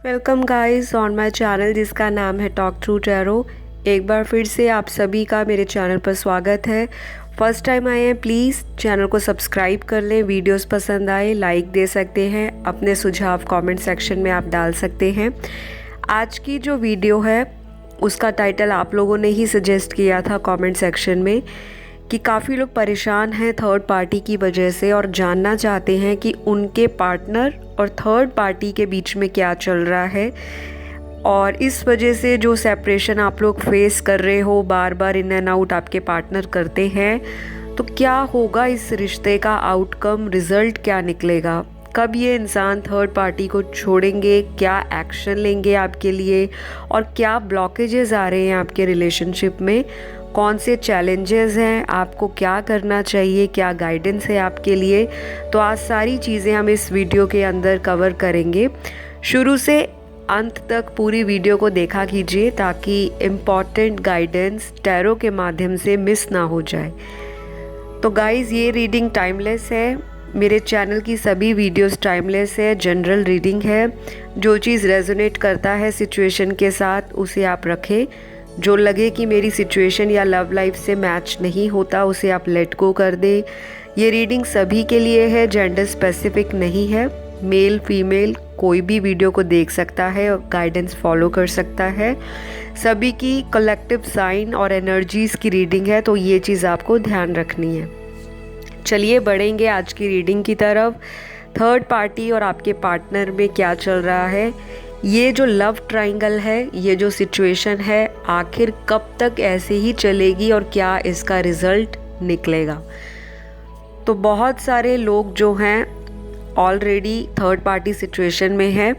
Welcome guys on my channel जिसका नाम है टॉक थ्रू टैरो। एक बार फिर से आप सभी का मेरे चैनल पर स्वागत है। फर्स्ट टाइम आए हैं, प्लीज़ चैनल को सब्सक्राइब कर लें। वीडियोस पसंद आए लाइक दे सकते हैं, अपने सुझाव कमेंट सेक्शन में आप डाल सकते हैं। आज की जो वीडियो है उसका टाइटल आप लोगों ने ही सजेस्ट किया था कमेंट सेक्शन में कि काफ़ी लोग परेशान हैं थर्ड पार्टी की वजह से और जानना चाहते हैं कि उनके पार्टनर और थर्ड पार्टी के बीच में क्या चल रहा है, और इस वजह से जो सेपरेशन आप लोग फेस कर रहे हो, बार बार इन एंड आउट आपके पार्टनर करते हैं, तो क्या होगा इस रिश्ते का आउटकम, रिज़ल्ट क्या निकलेगा, कब ये इंसान थर्ड पार्टी को छोड़ेंगे, क्या एक्शन लेंगे आपके लिए, और क्या ब्लॉकेजेस आ रहे हैं आपके रिलेशनशिप में, कौन से चैलेंजेस हैं, आपको क्या करना चाहिए, क्या गाइडेंस है आपके लिए। तो आज सारी चीज़ें हम इस वीडियो के अंदर कवर करेंगे। शुरू से अंत तक पूरी वीडियो को देखा कीजिए ताकि इम्पॉर्टेंट गाइडेंस टैरो के माध्यम से मिस ना हो जाए। तो गाइज़, ये रीडिंग टाइमलेस है। मेरे चैनल की सभी वीडियोस टाइमलेस है, जनरल रीडिंग है। जो चीज़ रेजोनेट करता है सिचुएशन के साथ उसे आप रखें। जो लगे कि मेरी सिचुएशन या लव लाइफ से मैच नहीं होता उसे आप लेट गो कर दें। ये रीडिंग सभी के लिए है, जेंडर स्पेसिफिक नहीं है। मेल फीमेल कोई भी वीडियो को देख सकता है और गाइडेंस फॉलो कर सकता है। सभी की कलेक्टिव साइन और एनर्जीज़ की रीडिंग है, तो ये चीज़ आपको ध्यान रखनी है। चलिए बढ़ेंगे आज की रीडिंग की तरफ। थर्ड पार्टी और आपके पार्टनर में क्या चल रहा है, ये जो लव ट्रायंगल है, ये जो सिचुएशन है, आखिर कब तक ऐसे ही चलेगी और क्या इसका रिज़ल्ट निकलेगा। तो बहुत सारे लोग जो हैं ऑलरेडी थर्ड पार्टी सिचुएशन में हैं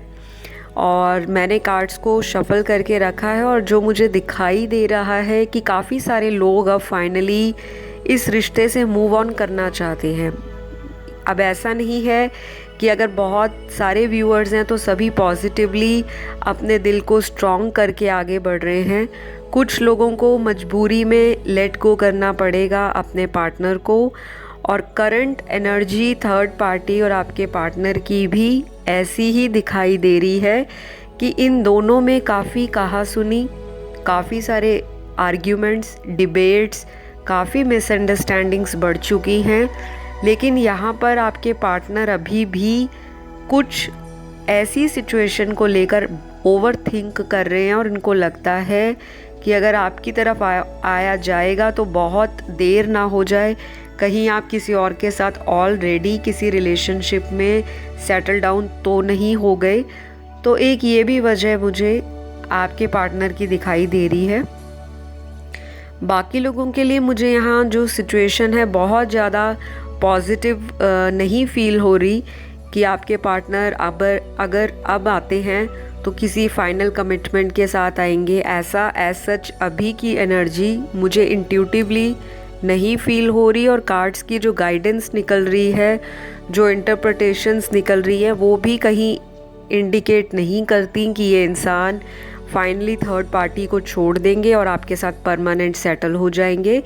और मैंने कार्ड्स को शफल करके रखा है, और जो मुझे दिखाई दे रहा है कि काफ़ी सारे लोग अब फाइनली इस रिश्ते से मूव ऑन करना चाहते हैं। अब ऐसा नहीं है कि अगर बहुत सारे व्यूअर्स हैं तो सभी पॉजिटिवली अपने दिल को स्ट्रॉन्ग करके आगे बढ़ रहे हैं। कुछ लोगों को मजबूरी में लेट गो करना पड़ेगा अपने पार्टनर को, और करंट एनर्जी थर्ड पार्टी और आपके पार्टनर की भी ऐसी ही दिखाई दे रही है कि इन दोनों में काफ़ी कहासुनी, काफ़ी सारे आर्ग्यूमेंट्स, डिबेट्स, काफ़ी मिसअंडरस्टैंडिंग्स बढ़ चुकी हैं। लेकिन यहाँ पर आपके पार्टनर अभी भी कुछ ऐसी सिचुएशन को लेकर ओवर थिंक कर रहे हैं और इनको लगता है कि अगर आपकी तरफ आया जाएगा तो बहुत देर ना हो जाए, कहीं आप किसी और के साथ ऑलरेडी किसी रिलेशनशिप में सेटल डाउन तो नहीं हो गए। तो एक ये भी वजह मुझे आपके पार्टनर की दिखाई दे रही है। बाकी लोगों के लिए मुझे यहाँ जो सिचुएशन है बहुत ज़्यादा पॉजिटिव नहीं फील हो रही कि आपके पार्टनर अगर अब आते हैं तो किसी फाइनल कमिटमेंट के साथ आएंगे, ऐसा एज सच अभी की एनर्जी मुझे इंट्यूटिवली नहीं फील हो रही। और कार्ड्स की जो गाइडेंस निकल रही है, जो इंटरप्रिटेशंस निकल रही है, वो भी कहीं इंडिकेट नहीं करती कि ये इंसान फाइनली थर्ड पार्टी को छोड़ देंगे और आपके साथ परमानेंट सेटल हो जाएंगे।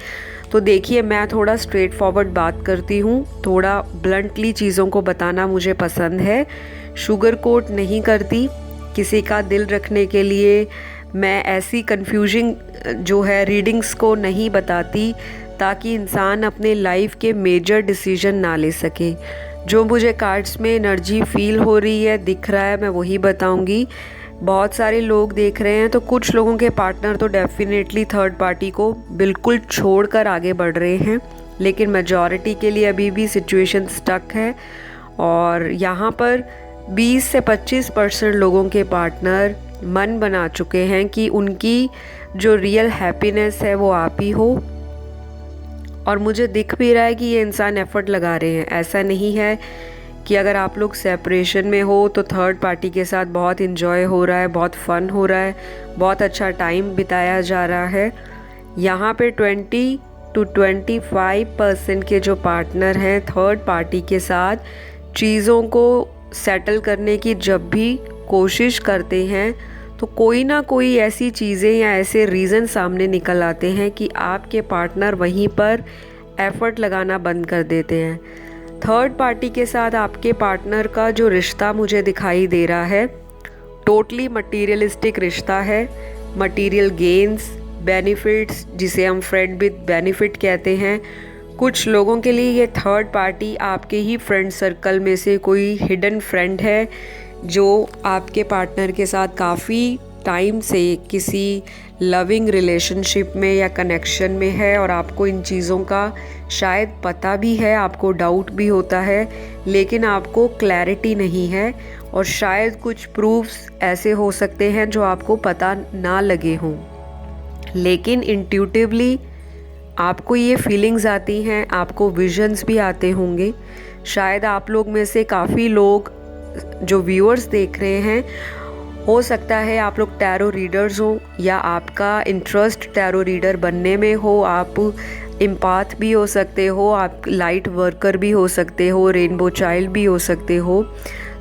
तो देखिए, मैं थोड़ा स्ट्रेट फॉरवर्ड बात करती हूँ, थोड़ा ब्लंटली चीज़ों को बताना मुझे पसंद है, शुगर कोट नहीं करती। किसी का दिल रखने के लिए मैं ऐसी कन्फ्यूजिंग जो है रीडिंग्स को नहीं बताती ताकि इंसान अपने लाइफ के मेजर डिसीजन ना ले सके। जो मुझे कार्ड्स में एनर्जी फील हो रही है, दिख रहा है, मैं वही बताऊँगी। बहुत सारे लोग देख रहे हैं तो कुछ लोगों के पार्टनर तो डेफिनेटली थर्ड पार्टी को बिल्कुल छोड़कर आगे बढ़ रहे हैं, लेकिन मेजॉरिटी के लिए अभी भी सिचुएशन स्टक है। और यहाँ पर 20 से 25% लोगों के पार्टनर मन बना चुके हैं कि उनकी जो रियल हैप्पीनेस है वो आप ही हो। और मुझे दिख भी रहा है कि ये इंसान एफर्ट लगा रहे हैं। ऐसा नहीं है कि अगर आप लोग सेपरेशन में हो तो थर्ड पार्टी के साथ बहुत इन्जॉय हो रहा है, बहुत फ़न हो रहा है, बहुत अच्छा टाइम बिताया जा रहा है। यहाँ पे 20 to 25% के जो पार्टनर हैं थर्ड पार्टी के साथ चीज़ों को सेटल करने की जब भी कोशिश करते हैं तो कोई ना कोई ऐसी चीज़ें या ऐसे रीज़न सामने निकल आते हैं कि आपके पार्टनर वहीं पर एफ़र्ट लगाना बंद कर देते हैं। थर्ड पार्टी के साथ आपके पार्टनर का जो रिश्ता मुझे दिखाई दे रहा है टोटली मटीरियलिस्टिक रिश्ता है, मटीरियल गेन्स, बेनिफिट्स, जिसे हम फ्रेंड विद बेनिफिट कहते हैं। कुछ लोगों के लिए ये थर्ड पार्टी आपके ही फ्रेंड सर्कल में से कोई हिडन फ्रेंड है जो आपके पार्टनर के साथ काफ़ी टाइम से किसी लविंग रिलेशनशिप में या कनेक्शन में है और आपको इन चीज़ों का शायद पता भी है, आपको डाउट भी होता है, लेकिन आपको क्लैरिटी नहीं है और शायद कुछ प्रूफ्स ऐसे हो सकते हैं जो आपको पता ना लगे हों, लेकिन इंट्यूटिवली आपको ये फीलिंग्स आती हैं, आपको विजन्स भी आते होंगे। शायद आप लोग में से काफ़ी लोग जो व्यूअर्स देख रहे हैं, हो सकता है आप लोग टैरो रीडर्स हो या आपका इंटरेस्ट टैरो रीडर बनने में हो, आप एम्पाथ भी हो सकते हो, आप लाइट वर्कर भी हो सकते हो, रेनबो चाइल्ड भी हो सकते हो।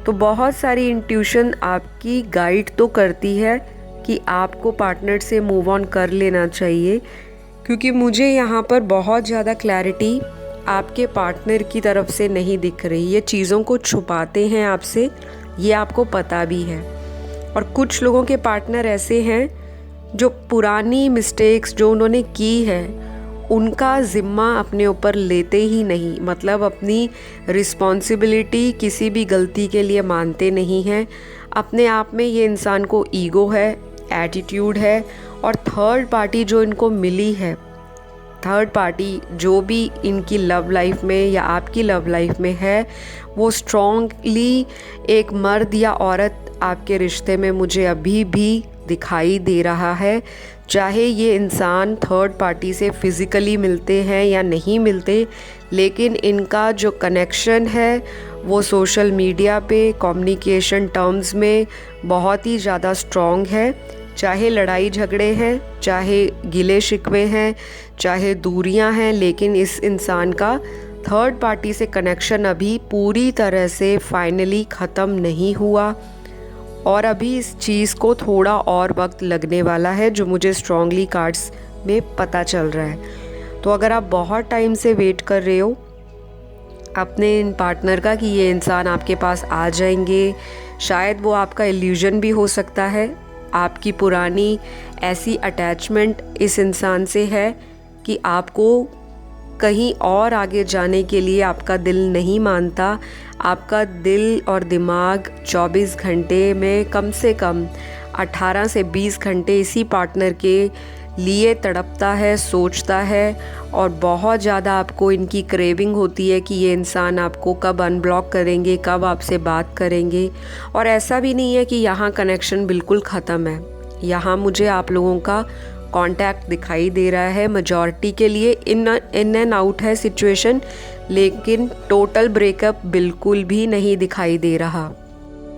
तो बहुत सारी इंट्यूशन आपकी गाइड तो करती है कि आपको पार्टनर से मूव ऑन कर लेना चाहिए, क्योंकि मुझे यहाँ पर बहुत ज़्यादा क्लैरिटी आपके पार्टनर की तरफ से नहीं दिख रही। ये चीज़ों को छुपाते हैं आपसे, ये आपको पता भी है। और कुछ लोगों के पार्टनर ऐसे हैं जो पुरानी मिस्टेक्स जो उन्होंने की है उनका ज़िम्मा अपने ऊपर लेते ही नहीं, मतलब अपनी रिस्पॉन्सिबिलिटी किसी भी गलती के लिए मानते नहीं हैं। अपने आप में ये इंसान को ईगो है, एटीट्यूड है, और थर्ड पार्टी जो इनको मिली है, थर्ड पार्टी जो भी इनकी लव लाइफ में या आपकी लव लाइफ में है, वो स्ट्रॉन्गली एक मर्द या औरत आपके रिश्ते में मुझे अभी भी दिखाई दे रहा है। चाहे ये इंसान थर्ड पार्टी से फिज़िकली मिलते हैं या नहीं मिलते, लेकिन इनका जो कनेक्शन है वो सोशल मीडिया पे कम्युनिकेशन टर्म्स में बहुत ही ज़्यादा स्ट्रॉन्ग है। चाहे लड़ाई झगड़े हैं, चाहे गिले शिकवे हैं, चाहे दूरियां हैं, लेकिन इस इंसान का थर्ड पार्टी से कनेक्शन अभी पूरी तरह से फाइनली ख़त्म नहीं हुआ और अभी इस चीज़ को थोड़ा और वक्त लगने वाला है, जो मुझे स्ट्रॉन्गली कार्ड्स में पता चल रहा है। तो अगर आप बहुत टाइम से वेट कर रहे हो अपने इन पार्टनर का कि ये इंसान आपके पास आ जाएंगे, शायद वो आपका इल्यूजन भी हो सकता है। आपकी पुरानी ऐसी अटैचमेंट इस इंसान से है कि आपको कहीं और आगे जाने के लिए आपका दिल नहीं मानता। आपका दिल और दिमाग 24 घंटे में कम से कम 18 से 20 घंटे इसी पार्टनर के लिए तड़पता है, सोचता है, और बहुत ज़्यादा आपको इनकी क्रेविंग होती है कि ये इंसान आपको कब अनब्लॉक करेंगे, कब आपसे बात करेंगे। और ऐसा भी नहीं है कि यहाँ कनेक्शन बिल्कुल ख़त्म है, यहाँ मुझे आप लोगों का कांटेक्ट दिखाई दे रहा है। मेजॉरिटी के लिए इन एंड आउट है सिचुएशन, लेकिन टोटल ब्रेकअप बिल्कुल भी नहीं दिखाई दे रहा।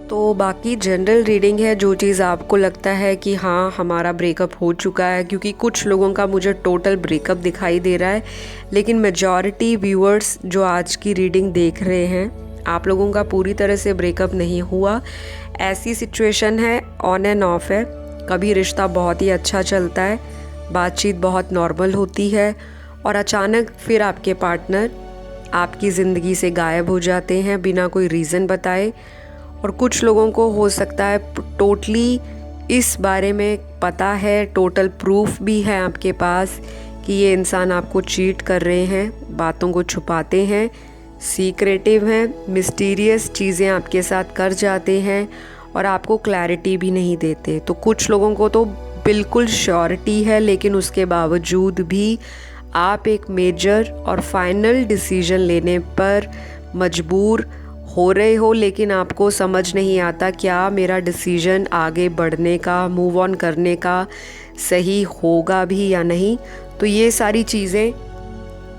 तो बाकी जनरल रीडिंग है, जो चीज़ आपको लगता है कि हाँ हमारा ब्रेकअप हो चुका है, क्योंकि कुछ लोगों का मुझे टोटल ब्रेकअप दिखाई दे रहा है, लेकिन मेजॉरिटी व्यूअर्स जो आज की रीडिंग देख रहे हैं, आप लोगों का पूरी तरह से ब्रेकअप नहीं हुआ। ऐसी सिचुएशन है, ऑन एंड ऑफ है। कभी रिश्ता बहुत ही अच्छा चलता है, बातचीत बहुत नॉर्मल होती है, और अचानक फिर आपके पार्टनर आपकी ज़िंदगी से गायब हो जाते हैं बिना कोई रीज़न बताए। और कुछ लोगों को हो सकता है टोटली इस बारे में पता है, टोटल प्रूफ भी है आपके पास कि ये इंसान आपको चीट कर रहे हैं, बातों को छुपाते हैं, सीक्रेटिव हैं, मिस्टीरियस चीज़ें आपके साथ कर जाते हैं और आपको क्लैरिटी भी नहीं देते। तो कुछ लोगों को तो बिल्कुल श्योरिटी है, लेकिन उसके बावजूद भी आप एक मेजर और फाइनल डिसीजन लेने पर मजबूर हो रहे हो, लेकिन आपको समझ नहीं आता क्या मेरा डिसीजन आगे बढ़ने का, मूव ऑन करने का सही होगा भी या नहीं। तो ये सारी चीज़ें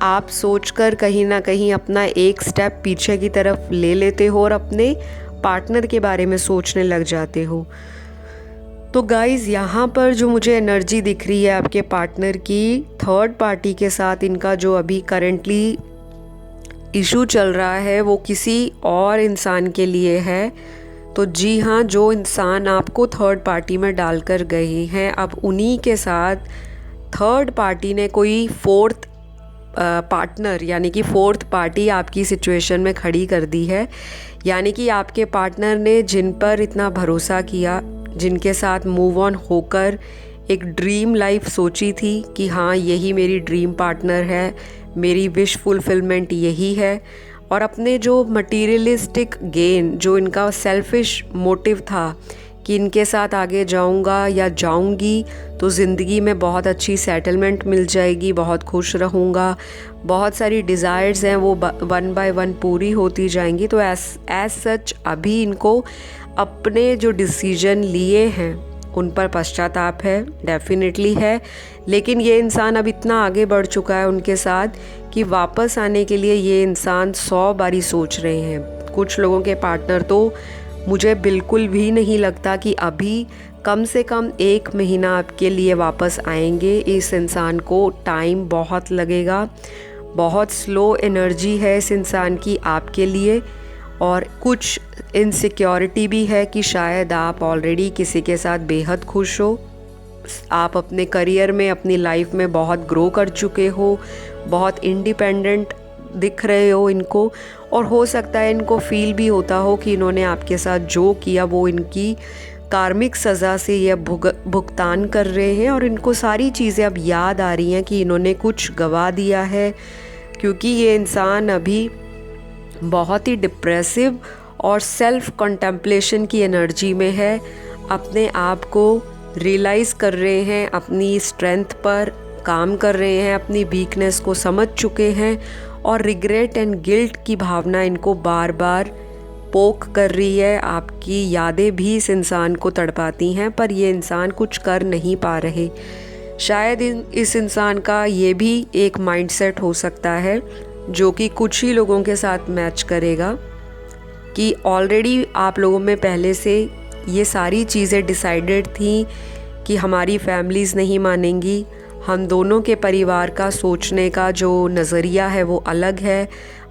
आप सोचकर कहीं ना कहीं अपना एक स्टेप पीछे की तरफ ले लेते हो और अपने पार्टनर के बारे में सोचने लग जाते हो। तो गाइज़, यहाँ पर जो मुझे एनर्जी दिख रही है आपके पार्टनर की, थर्ड पार्टी के साथ इनका जो अभी करेंटली इशू चल रहा है वो किसी और इंसान के लिए है। तो जी हाँ, जो इंसान आपको थर्ड पार्टी में डालकर गए हैं, अब उन्हीं के साथ थर्ड पार्टी ने कोई फोर्थ पार्टनर यानी कि फोर्थ पार्टी आपकी सिचुएशन में खड़ी कर दी है। यानी कि आपके पार्टनर ने जिन पर इतना भरोसा किया, जिनके साथ मूव ऑन होकर एक ड्रीम लाइफ सोची थी कि हाँ यही मेरी ड्रीम पार्टनर है, मेरी विश फुलफिलमेंट यही है, और अपने जो मटीरियलिस्टिक गेन, जो इनका सेल्फिश मोटिव था कि इनके साथ आगे जाऊंगा या जाऊंगी तो ज़िंदगी में बहुत अच्छी सेटलमेंट मिल जाएगी, बहुत खुश रहूँगा, बहुत सारी डिज़ायर्स हैं वो वन बाय वन पूरी होती जाएंगी। तो एज सच अभी इनको अपने जो डिसीजन लिए हैं उन पर पश्चाताप है, डेफिनेटली है, लेकिन ये इंसान अब इतना आगे बढ़ चुका है उनके साथ कि वापस आने के लिए ये इंसान 100 बारी सोच रहे हैं। कुछ लोगों के पार्टनर तो मुझे बिल्कुल भी नहीं लगता कि अभी कम से कम 1 महीना आपके लिए वापस आएंगे। इस इंसान को टाइम बहुत लगेगा, बहुत स्लो एनर्जी है इस इंसान की आपके लिए, और कुछ इनसिक्योरिटी भी है कि शायद आप ऑलरेडी किसी के साथ बेहद खुश हो, आप अपने करियर में, अपनी लाइफ में बहुत ग्रो कर चुके हो, बहुत इंडिपेंडेंट दिख रहे हो इनको, और हो सकता है इनको फील भी होता हो कि इन्होंने आपके साथ जो किया वो इनकी कार्मिक सज़ा से ये भुगतान कर रहे हैं, और इनको सारी चीज़ें अब याद आ रही हैं कि इन्होंने कुछ गवा दिया है, क्योंकि ये इंसान अभी बहुत ही डिप्रेसिव और सेल्फ कंटेम्पलेशन की एनर्जी में है। अपने आप को रियलाइज़ कर रहे हैं, अपनी स्ट्रेंथ पर काम कर रहे हैं, अपनी वीकनेस को समझ चुके हैं, और रिग्रेट एंड गिल्ट की भावना इनको बार बार पोक कर रही है। आपकी यादें भी इस इंसान को तड़पाती हैं, पर ये इंसान कुछ कर नहीं पा रहे। शायद इस इंसान का ये भी एक माइंडसेट हो सकता है जो कि कुछ ही लोगों के साथ मैच करेगा, कि ऑलरेडी आप लोगों में पहले से ये सारी चीज़ें डिसाइडेड थी कि हमारी फैमिलीज़ नहीं मानेंगी, हम दोनों के परिवार का सोचने का जो नज़रिया है वो अलग है,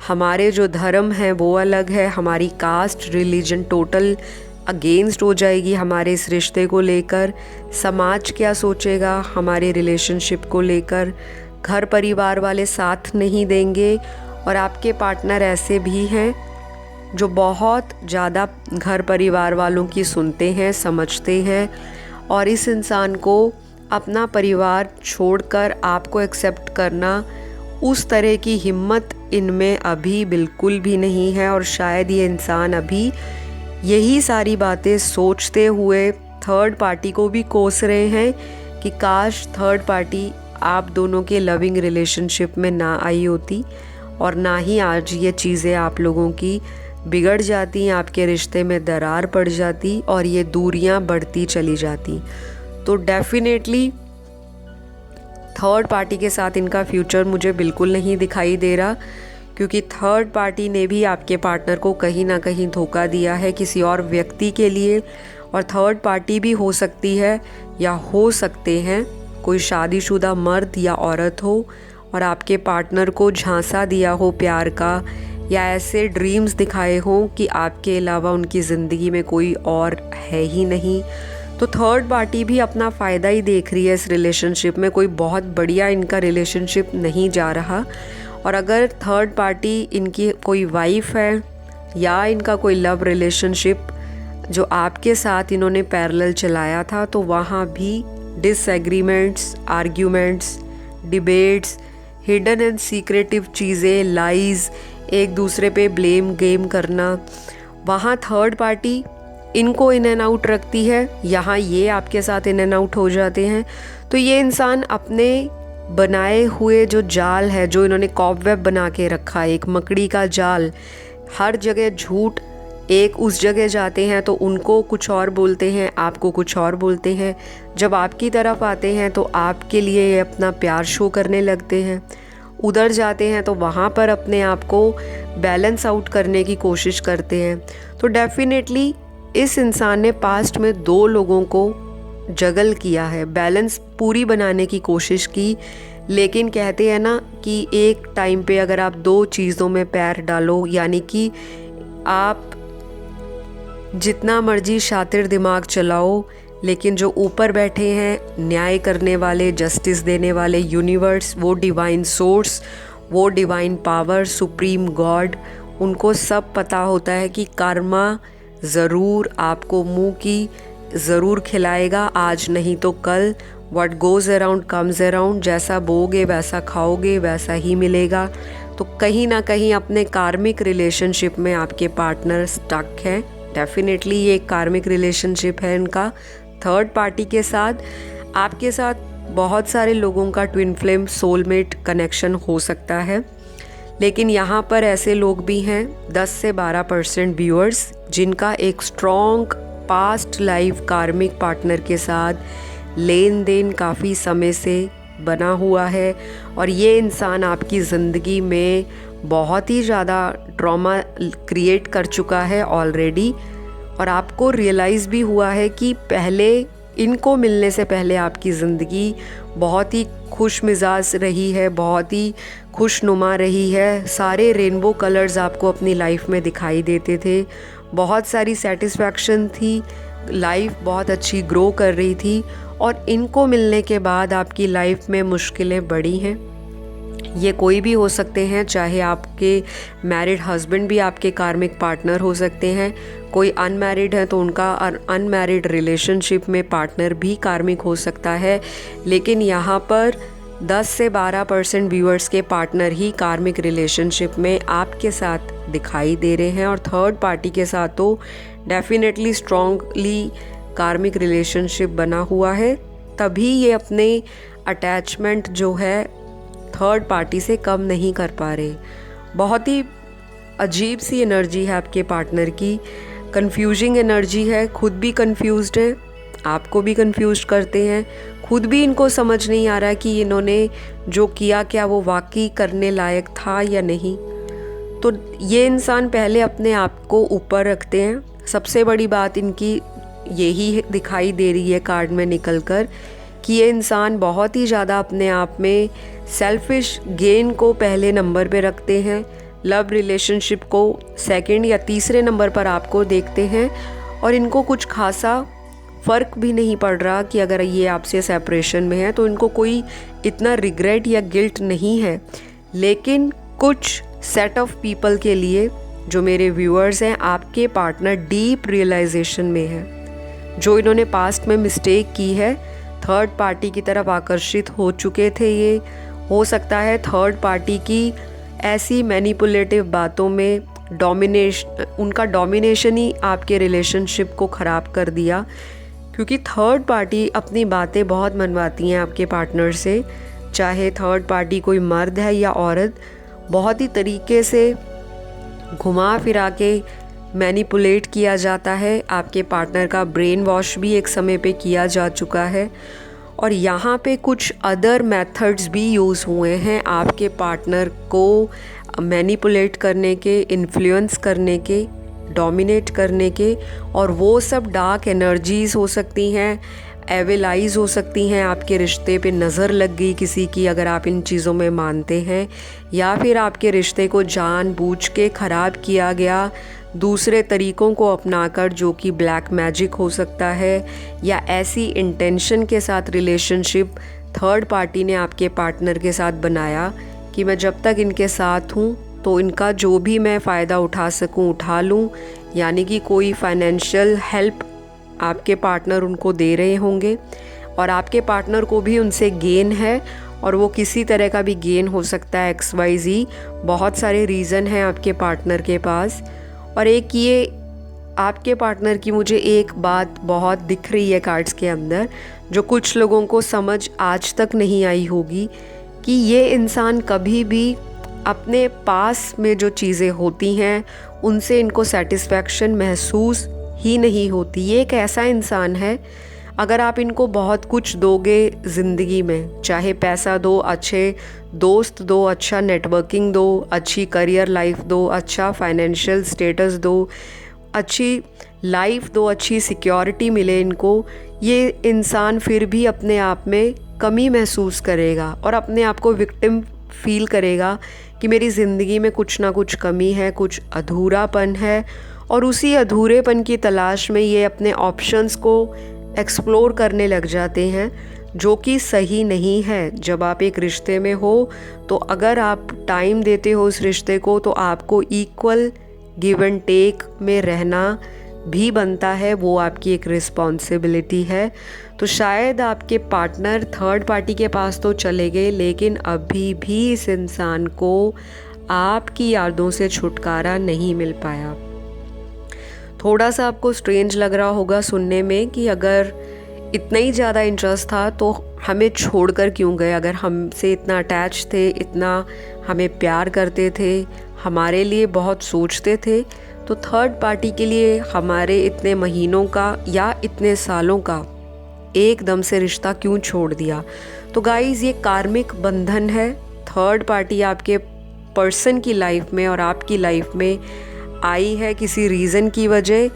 हमारे जो धर्म है वो अलग है, हमारी कास्ट रिलीजन टोटल अगेंस्ट हो जाएगी हमारे इस रिश्ते को लेकर, समाज क्या सोचेगा हमारे रिलेशनशिप को लेकर, घर परिवार वाले साथ नहीं देंगे। और आपके पार्टनर ऐसे भी हैं जो बहुत ज़्यादा घर परिवार वालों की सुनते हैं, समझते हैं, और इस इंसान को अपना परिवार छोड़कर आपको एक्सेप्ट करना, उस तरह की हिम्मत इनमें अभी बिल्कुल भी नहीं है। और शायद ये इंसान अभी यही सारी बातें सोचते हुए थर्ड पार्टी को भी कोस रहे हैं कि काश थर्ड पार्टी आप दोनों के लविंग रिलेशनशिप में ना आई होती, और ना ही आज ये चीज़ें आप लोगों की बिगड़ जाती, आपके रिश्ते में दरार पड़ जाती और ये दूरियां बढ़ती चली जाती। तो डेफिनेटली थर्ड पार्टी के साथ इनका फ्यूचर मुझे बिल्कुल नहीं दिखाई दे रहा, क्योंकि थर्ड पार्टी ने भी आपके पार्टनर को कहीं ना कहीं धोखा दिया है किसी और व्यक्ति के लिए। और थर्ड पार्टी भी हो सकती है या हो सकते हैं कोई शादीशुदा मर्द या औरत हो, और आपके पार्टनर को झांसा दिया हो प्यार का, या ऐसे ड्रीम्स दिखाए हों कि आपके अलावा उनकी ज़िंदगी में कोई और है ही नहीं। तो थर्ड पार्टी भी अपना फ़ायदा ही देख रही है इस रिलेशनशिप में, कोई बहुत बढ़िया इनका रिलेशनशिप नहीं जा रहा। और अगर थर्ड पार्टी इनकी कोई वाइफ है या इनका कोई लव रिलेशनशिप जो आपके साथ इन्होंने पैरेलल चलाया था, तो वहाँ भी disagreements, arguments, debates, hidden and secretive चीज़ें, लाइज़, एक दूसरे पे ब्लेम गेम करना, वहाँ थर्ड पार्टी इनको इन एंड आउट रखती है, यहाँ ये आपके साथ इन एंड आउट हो जाते हैं। तो ये इंसान अपने बनाए हुए जो जाल है, जो इन्होंने कॉबवेब बना के रखा है, एक मकड़ी का जाल, हर जगह झूठ, एक उस जगह जाते हैं तो उनको कुछ और बोलते हैं, आपको कुछ और बोलते हैं, जब आपकी तरफ आते हैं तो आपके लिए ये अपना प्यार शो करने लगते हैं, उधर जाते हैं तो वहाँ पर अपने आप को बैलेंस आउट करने की कोशिश करते हैं। तो डेफिनेटली इस इंसान ने पास्ट में 2 लोगों को जगल किया है, बैलेंस पूरी बनाने की कोशिश की, लेकिन कहते हैं ना कि एक टाइम पे अगर आप 2 चीज़ों में पैर डालो, यानी कि आप जितना मर्जी शातिर दिमाग चलाओ, लेकिन जो ऊपर बैठे हैं न्याय करने वाले, जस्टिस देने वाले, यूनिवर्स, वो डिवाइन सोर्स, वो डिवाइन पावर, सुप्रीम गॉड, उनको सब पता होता है कि कर्मा ज़रूर आपको मुंह की ज़रूर खिलाएगा, आज नहीं तो कल। What goes around comes around, जैसा बोगे वैसा खाओगे, वैसा ही मिलेगा। तो कहीं ना कहीं अपने कार्मिक रिलेशनशिप में आपके पार्टनर स्टक है। डेफिनेटली ये एक कार्मिक रिलेशनशिप है इनका थर्ड पार्टी के साथ। आपके साथ बहुत सारे लोगों का ट्विन फ्लेम सोलमेट कनेक्शन हो सकता है, लेकिन यहाँ पर ऐसे लोग भी हैं 10 से 12% व्यूअर्स जिनका एक स्ट्रॉन्ग पास्ट लाइफ कार्मिक पार्टनर के साथ लेन देन काफ़ी समय से बना हुआ है, और ये इंसान आपकी ज़िंदगी में बहुत ही ज़्यादा ट्रॉमा क्रिएट कर चुका है ऑलरेडी। और आपको रियलाइज़ भी हुआ है कि पहले इनको मिलने से पहले आपकी ज़िंदगी बहुत ही खुश मिजाज रही है, बहुत ही खुशनुमा रही है। सारे रेनबो कलर्स आपको अपनी लाइफ में दिखाई देते थे, बहुत सारी सेटिस्फैक्शन थी, लाइफ बहुत अच्छी ग्रो कर रही थी। और इनको मिलने के बाद आपकी लाइफ में मुश्किलें बढ़ी हैं। ये कोई भी हो सकते हैं, चाहे आपके मैरिड हस्बैंड भी आपके कार्मिक पार्टनर हो सकते हैं, कोई अनमैरिड है तो उनका अनमैरिड रिलेशनशिप में पार्टनर भी कार्मिक हो सकता है। लेकिन यहाँ पर 10 से 12% व्यूअर्स के पार्टनर ही कार्मिक रिलेशनशिप में आपके साथ दिखाई दे रहे हैं, और थर्ड पार्टी के साथ तो डेफिनेटली स्ट्रॉन्गली कार्मिक रिलेशनशिप बना हुआ है। तभी ये अपने अटैचमेंट जो है थर्ड पार्टी से कम नहीं कर पा रहे। बहुत ही अजीब सी एनर्जी है आपके पार्टनर की, कंफ्यूजिंग एनर्जी है, खुद भी कंफ्यूज्ड है, आपको भी कंफ्यूज करते हैं। खुद भी इनको समझ नहीं आ रहा कि इन्होंने जो किया क्या वो वाकई करने लायक था या नहीं। तो ये इंसान पहले अपने आप को ऊपर रखते हैं। सबसे बड़ी बात इनकी यही दिखाई दे रही है कार्ड में निकलकर कि ये इंसान बहुत ही ज़्यादा अपने आप में सेल्फिश गेन को पहले नंबर पे रखते हैं, लव रिलेशनशिप को सेकंड या तीसरे नंबर पर आपको देखते हैं, और इनको कुछ खासा फ़र्क भी नहीं पड़ रहा कि अगर ये आपसे सेपरेशन में है तो इनको कोई इतना रिग्रेट या गिल्ट नहीं है। लेकिन कुछ सेट ऑफ पीपल के लिए, जो मेरे व्यूअर्स हैं, आपके पार्टनर डीप रियलाइजेशन में है। जो इन्होंने पास्ट में मिस्टेक की है, थर्ड पार्टी की तरफ आकर्षित हो चुके थे, ये हो सकता है थर्ड पार्टी की ऐसी मैनिपुलेटिव बातों में उनका डोमिनेशन ही आपके रिलेशनशिप को ख़राब कर दिया। क्योंकि थर्ड पार्टी अपनी बातें बहुत मनवाती हैं आपके पार्टनर से, चाहे थर्ड पार्टी कोई मर्द है या औरत, बहुत ही तरीके से घुमा फिरा के मैनिपुलेट किया जाता है। आपके पार्टनर का ब्रेन वॉश भी एक समय पे किया जा चुका है, और यहाँ पे कुछ अदर मेथड्स भी यूज़ हुए हैं आपके पार्टनर को मैनिपुलेट करने के, इन्फ्लुएंस करने के, डोमिनेट करने के। और वो सब डार्क एनर्जीज़ हो सकती हैं, एविल आइज़ हो सकती हैं, आपके रिश्ते पे नज़र लग गई किसी की अगर आप इन चीज़ों में मानते हैं, या फिर आपके रिश्ते को जानबूझ के ख़राब किया गया दूसरे तरीक़ों को अपनाकर, जो कि ब्लैक मैजिक हो सकता है, या ऐसी इंटेंशन के साथ रिलेशनशिप थर्ड पार्टी ने आपके पार्टनर के साथ बनाया कि मैं जब तक इनके साथ हूँ तो इनका जो भी मैं फ़ायदा उठा सकूँ उठा लूँ। यानी कि कोई फाइनेंशियल हेल्प आपके पार्टनर उनको दे रहे होंगे, और आपके पार्टनर को भी उनसे गेन है, और वो किसी तरह का भी गेन हो सकता है, XYZ बहुत सारे रीज़न हैं आपके पार्टनर के पास। और एक ये आपके पार्टनर की मुझे एक बात बहुत दिख रही है कार्ड्स के अंदर, जो कुछ लोगों को समझ आज तक नहीं आई होगी, कि ये इंसान कभी भी अपने पास में जो चीज़ें होती हैं उनसे इनको सेटिस्फैक्शन महसूस ही नहीं होती। ये एक ऐसा इंसान है, अगर आप इनको बहुत कुछ दोगे ज़िंदगी में, चाहे पैसा दो, अच्छे दोस्त दो, अच्छा नेटवर्किंग दो, अच्छी करियर लाइफ दो, अच्छा फाइनेंशियल स्टेटस दो, अच्छी लाइफ दो, अच्छी सिक्योरिटी मिले इनको, ये इंसान फिर भी अपने आप में कमी महसूस करेगा और अपने आप को विक्टिम फील करेगा कि मेरी ज़िंदगी में कुछ ना कुछ कमी है, कुछ अधूरापन है। और उसी अधूरेपन की तलाश में ये अपने ऑप्शंस को एक्सप्लोर करने लग जाते हैं, जो कि सही नहीं है। जब आप एक रिश्ते में हो तो अगर आप टाइम देते हो उस रिश्ते को, तो आपको इक्वल गिव एंड टेक में रहना, भी बनता है वो आपकी एक रिस्पॉन्सिबिलिटी है। तो शायद आपके पार्टनर थर्ड पार्टी के पास तो चले गए, लेकिन अभी भी इस इंसान को आपकी यादों से छुटकारा नहीं मिल पाया। थोड़ा सा आपको स्ट्रेंज लग रहा होगा सुनने में कि अगर इतना ही ज़्यादा इंटरेस्ट था तो हमें छोड़कर क्यों गए। अगर हमसे इतना अटैच थे, इतना हमें प्यार करते थे, हमारे लिए बहुत सोचते थे, तो थर्ड पार्टी के लिए हमारे इतने महीनों का या इतने सालों का एकदम से रिश्ता क्यों छोड़ दिया। तो गाइज़, ये कार्मिक बंधन है। थर्ड पार्टी आपके पर्सन की लाइफ में और आपकी लाइफ में आई है किसी रीज़न की वजह।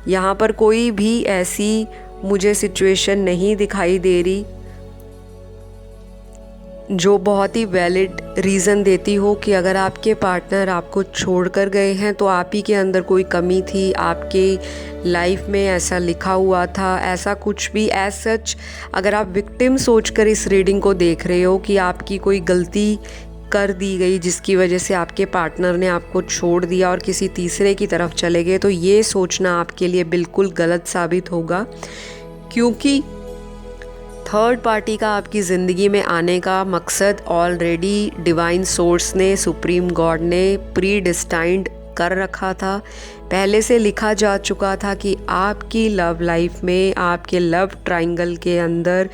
यहाँ पर कोई भी ऐसी मुझे सिचुएशन नहीं दिखाई दे रही जो बहुत ही वैलिड रीज़न देती हो कि अगर आपके पार्टनर आपको छोड़कर गए हैं तो आप ही के अंदर कोई कमी थी, आपके लाइफ में ऐसा लिखा हुआ था, ऐसा कुछ भी एज सच। अगर आप विक्टिम सोचकर इस रीडिंग को देख रहे हो कि आपकी कोई गलती कर दी गई जिसकी वजह से आपके पार्टनर ने आपको छोड़ दिया और किसी तीसरे की तरफ चले गए, तो ये सोचना आपके लिए बिल्कुल गलत साबित होगा। क्योंकि थर्ड पार्टी का आपकी ज़िंदगी में आने का मकसद ऑलरेडी डिवाइन सोर्स ने, सुप्रीम गॉड ने प्री डिस्टाइंड कर रखा था। पहले से लिखा जा चुका था कि आपकी लव लाइफ में, आपके लव ट्रायंगल के अंदर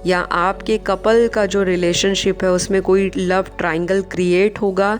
या आपके कपल का जो रिलेशनशिप है उसमें कोई लव ट्रायंगल क्रिएट होगा।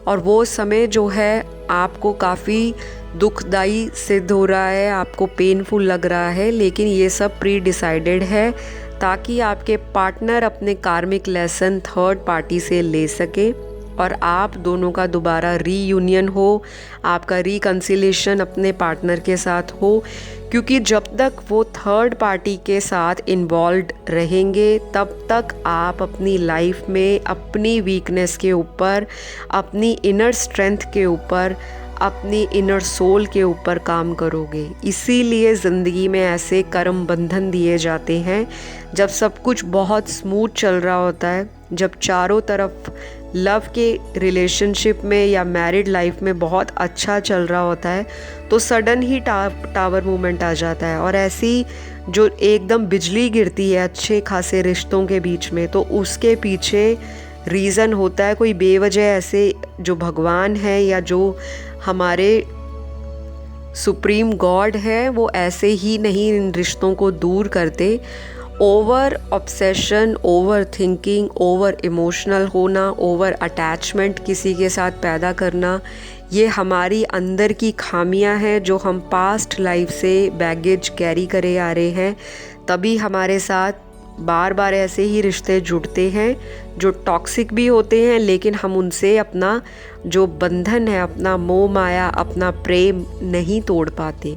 और वो समय जो है आपको काफ़ी दुखदाई सिद्ध हो रहा है, आपको पेनफुल लग रहा है, लेकिन ये सब प्री डिसाइडेड है ताकि आपके पार्टनर अपने कार्मिक लेसन थर्ड पार्टी से ले सके और आप दोनों का दोबारा रीयूनियन हो, आपका रिकन्सिलेशन अपने पार्टनर के साथ हो। क्योंकि जब तक वो थर्ड पार्टी के साथ इन्वॉल्व रहेंगे तब तक आप अपनी लाइफ में अपनी वीकनेस के ऊपर, अपनी इनर स्ट्रेंथ के ऊपर, अपनी इनर सोल के ऊपर काम करोगे। इसीलिए ज़िंदगी में ऐसे कर्म बंधन दिए जाते हैं जब सब कुछ बहुत स्मूथ चल रहा होता है, जब चारों तरफ लव के रिलेशनशिप में या मैरिड लाइफ में बहुत अच्छा चल रहा होता है, तो सडन ही टावर मूवमेंट आ जाता है और ऐसी जो एकदम बिजली गिरती है अच्छे खासे रिश्तों के बीच में, तो उसके पीछे रीज़न होता है कोई बेवजह। ऐसे जो भगवान है या जो हमारे सुप्रीम गॉड है वो ऐसे ही नहीं इन रिश्तों को दूर करते। Over obsession, over thinking, over emotional होना, ओवर अटैचमेंट किसी के साथ पैदा करना, ये हमारी अंदर की खामियां हैं जो हम पास्ट लाइफ से बैगेज कैरी करे आ रहे हैं। तभी हमारे साथ बार बार ऐसे ही रिश्ते जुड़ते हैं जो टॉक्सिक भी होते हैं, लेकिन हम उनसे अपना जो बंधन है, अपना मोह माया, अपना प्रेम नहीं तोड़ पाते।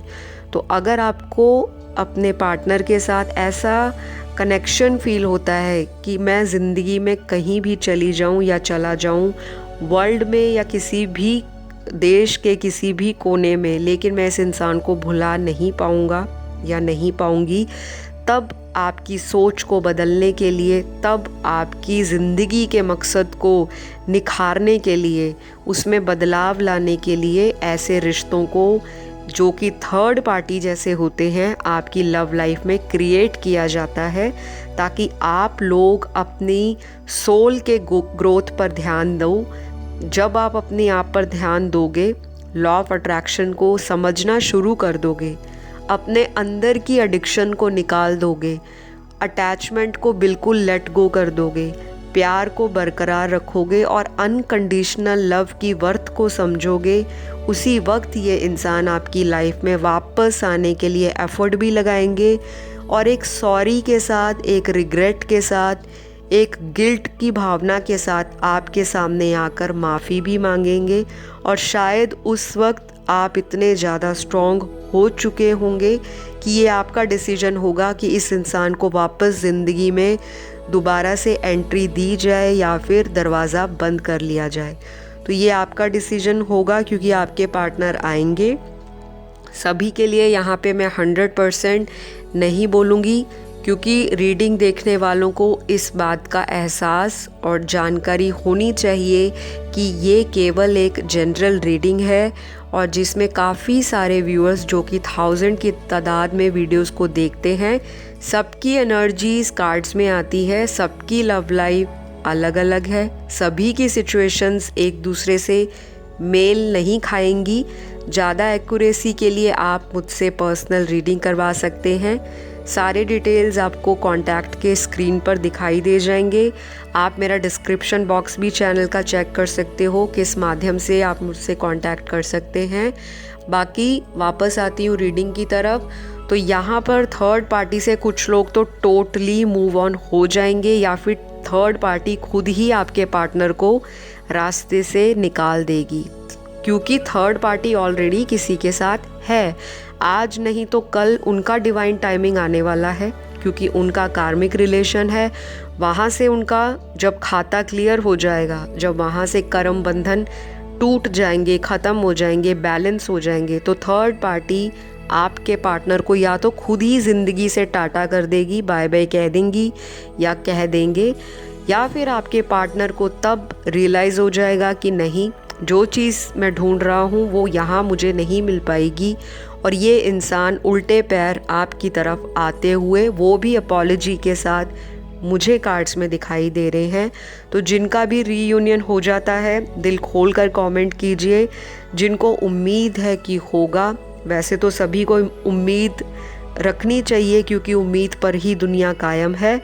तो अगर आपको अपने पार्टनर के साथ ऐसा कनेक्शन फील होता है कि मैं ज़िंदगी में कहीं भी चली जाऊं या चला जाऊं, वर्ल्ड में या किसी भी देश के किसी भी कोने में, लेकिन मैं इस इंसान को भुला नहीं पाऊंगा या नहीं पाऊंगी, तब आपकी सोच को बदलने के लिए, तब आपकी ज़िंदगी के मकसद को निखारने के लिए, उसमें बदलाव लाने के लिए ऐसे रिश्तों को जो कि थर्ड पार्टी जैसे होते हैं आपकी लव लाइफ में क्रिएट किया जाता है, ताकि आप लोग अपनी सोल के ग्रोथ पर ध्यान दो। जब आप अपने आप पर ध्यान दोगे, लॉ ऑफ अट्रैक्शन को समझना शुरू कर दोगे, अपने अंदर की एडिक्शन को निकाल दोगे, अटैचमेंट को बिल्कुल लेट गो कर दोगे, प्यार को बरकरार रखोगे और अनकंडीशनल लव की वर्थ को समझोगे, उसी वक्त ये इंसान आपकी लाइफ में वापस आने के लिए एफर्ट भी लगाएंगे और एक सॉरी के साथ, एक रिग्रेट के साथ, एक गिल्ट की भावना के साथ आपके सामने आकर माफ़ी भी मांगेंगे। और शायद उस वक्त आप इतने ज़्यादा स्ट्रॉन्ग हो चुके होंगे कि ये आपका डिसीजन होगा कि इस इंसान को वापस ज़िंदगी में दोबारा से एंट्री दी जाए या फिर दरवाज़ा बंद कर लिया जाए। तो ये आपका डिसीजन होगा क्योंकि आपके पार्टनर आएंगे। सभी के लिए यहाँ पे मैं 100% नहीं बोलूँगी क्योंकि रीडिंग देखने वालों को इस बात का एहसास और जानकारी होनी चाहिए कि ये केवल एक जनरल रीडिंग है और जिसमें काफ़ी सारे व्यूअर्स जो कि 1000 की तादाद में वीडियोस को देखते हैं, सबकी एनर्जीज कार्ड्स में आती है, सबकी लव लाइफ अलग अलग है, सभी की सिचुएशंस एक दूसरे से मेल नहीं खाएंगी। ज़्यादा एक्यूरेसी के लिए आप मुझसे पर्सनल रीडिंग करवा सकते हैं। सारे डिटेल्स आपको कॉन्टैक्ट के स्क्रीन पर दिखाई दे जाएंगे। आप मेरा डिस्क्रिप्शन बॉक्स भी चैनल का चेक कर सकते हो, किस माध्यम से आप मुझसे कांटेक्ट कर सकते हैं। बाकी वापस आती हूँ रीडिंग की तरफ। तो यहाँ पर थर्ड पार्टी से कुछ लोग तो टोटली मूव ऑन हो जाएंगे या फिर थर्ड पार्टी खुद ही आपके पार्टनर को रास्ते से निकाल देगी, क्योंकि थर्ड पार्टी ऑलरेडी किसी के साथ है। आज नहीं तो कल उनका डिवाइन टाइमिंग आने वाला है, क्योंकि उनका कार्मिक रिलेशन है। वहाँ से उनका जब खाता क्लियर हो जाएगा, जब वहाँ से कर्म बंधन टूट जाएंगे, ख़त्म हो जाएंगे, बैलेंस हो जाएंगे, तो थर्ड पार्टी आपके पार्टनर को या तो खुद ही ज़िंदगी से टाटा कर देगी, बाय बाय कह देंगी या कह देंगे, या फिर आपके पार्टनर को तब रियलाइज़ हो जाएगा कि नहीं, जो चीज़ मैं ढूंढ रहा हूँ वो यहाँ मुझे नहीं मिल पाएगी, और ये इंसान उल्टे पैर आपकी तरफ आते हुए, वो भी अपॉलॉजी के साथ, मुझे कार्ड्स में दिखाई दे रहे हैं। तो जिनका भी रीयूनियन हो जाता है, दिल खोल कर कॉमेंट कीजिए। जिनको उम्मीद है कि होगा, वैसे तो सभी को उम्मीद रखनी चाहिए, क्योंकि उम्मीद पर ही दुनिया कायम है।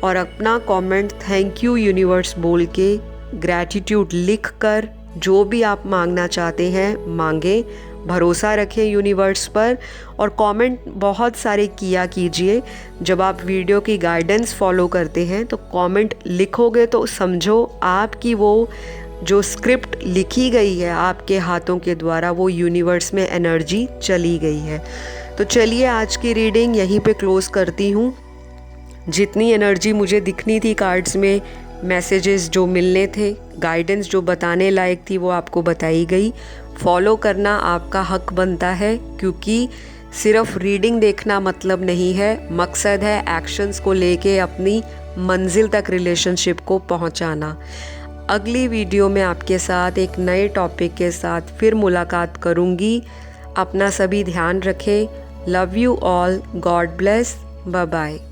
और अपना कमेंट थैंक यू यूनिवर्स बोल के, ग्रैटिट्यूड लिख कर, जो भी आप मांगना चाहते हैं मांगे, भरोसा रखें यूनिवर्स पर। और कमेंट बहुत सारे किया कीजिए। जब आप वीडियो की गाइडेंस फॉलो करते हैं तो कमेंट लिखोगे तो समझो आपकी वो जो स्क्रिप्ट लिखी गई है आपके हाथों के द्वारा, वो यूनिवर्स में एनर्जी चली गई है। तो चलिए आज की रीडिंग यहीं पे क्लोज़ करती हूँ। जितनी एनर्जी मुझे दिखनी थी कार्ड्स में, मैसेजेस जो मिलने थे, गाइडेंस जो बताने लायक थी, वो आपको बताई गई। फॉलो करना आपका हक बनता है, क्योंकि सिर्फ रीडिंग देखना मतलब नहीं है, मकसद है एक्शंस को लेके अपनी मंजिल तक रिलेशनशिप को पहुंचाना। अगली वीडियो में आपके साथ एक नए टॉपिक के साथ फिर मुलाकात करूंगी। अपना सभी ध्यान रखें। Love you all, God bless, bye bye.